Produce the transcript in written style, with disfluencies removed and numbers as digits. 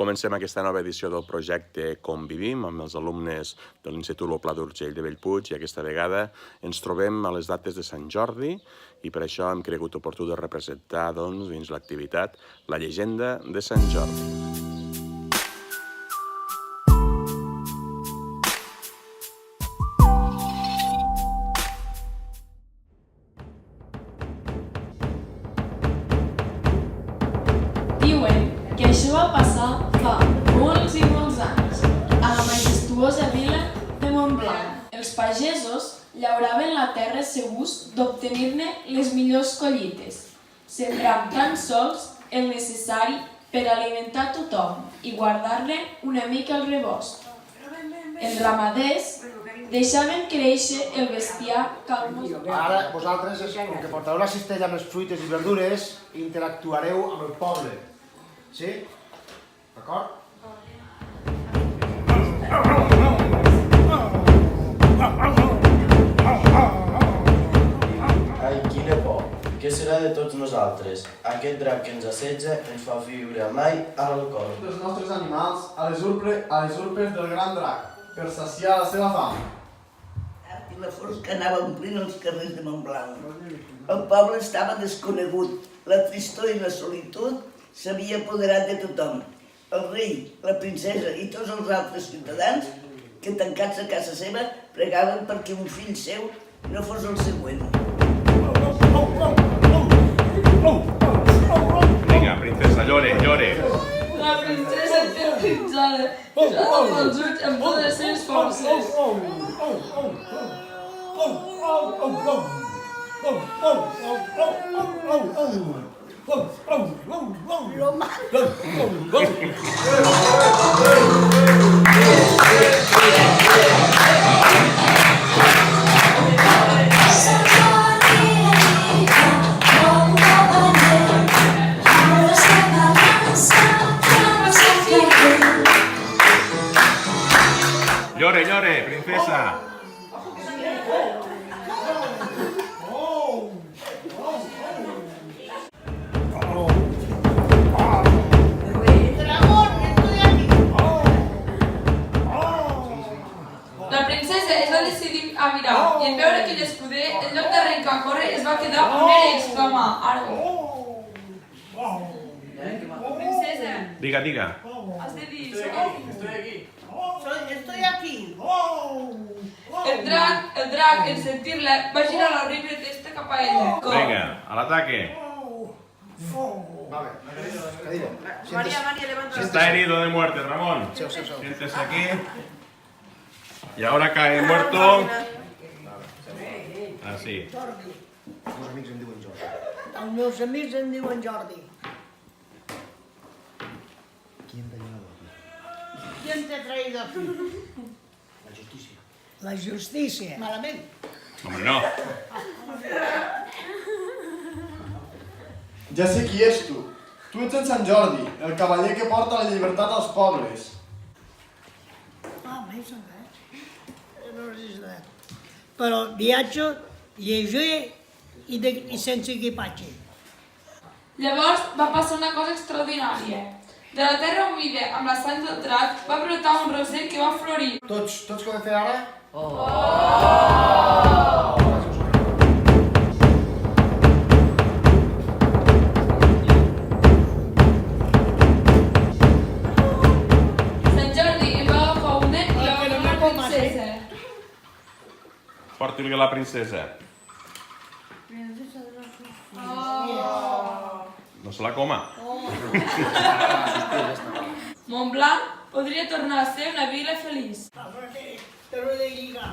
Comencem aquesta nova edició del projecte Convivim amb els alumnes de l'Institut Pla d'Urgell de Bellpuig i aquesta vegada ens trobem a les dates de Sant Jordi i per això hem cregut oportú de representar dins l'activitat la llegenda de Sant Jordi. Diuen que això va passar fa molts i molts anys, a la majestuosa vila de Montblanc. Els pagesos llauraven la terra segurs d'obtenir-ne les millors collites, sembrant tan sols el necessari per alimentar tothom i guardar-ne una mica al rebost. Els ramaders deixaven créixer el bestiar calmos. Ara vosaltres, com que portareu la cistella amb les fruites i verdures, interactuareu amb el poble. Sí? D'acord? Ai, quina por! Què serà de tots nosaltres? Aquest drac que ens assetja ens fa viure mai a l'alcohol. Els nostres animals a les urpes del gran drac, per saciar la seva fam. I la fosca anava omplint els carrers de Montblanc. El poble estava desconegut, la tristor i la solitud s'havia apoderat de tothom. El rei, la princesa i tots els altres ciutadans que, tancats a casa seva, pregaven perquè un fill seu no fos el següent. Vinga, princesa, llore, llore. La princesa terroritzada, posada amb els ulls amb totes les seves forces. Llore, llore, princesa. La princesa es va decidir a mirar i en veure aquell escuder, en lloc d'arrencar a córrer, es va quedar on era i exclamar: Argo! Princesa, Diga, diga. has de dir, soc aquí. Estoy aquí. El drac, en sentir-la, va girar l'horrible testa cap a ella. Venga, al ataque. Vale, cadira. María, levanta. Está herido de muerte, Ramón. Seu. Siéntese aquí. Y ahora cae muerto. Así. Els meus amics em diuen Jordi. Els meus amics em diuen Jordi. Qui em tenia la dona? ¿Quién te ha traído aquí? La justícia. La justícia. Malament. Hombre, no. Ja sé qui ets tu. Tu ets en Sant Jordi, el cavaller que porta la llibertat als pobres. Mai són no és res. Però viatge lleuger i sense equipatge. Llavors va passar una cosa extraordinària. De la terra humida amb la sang del drac va brotar un roser que va florir. Tots que ho hem de fer ara? Sant Jordi en va agafar una i la va donar a la princesa. Porti-li la princesa. No se la coma. Montblanc podria tornar a ser una vila feliç. Però de lligar.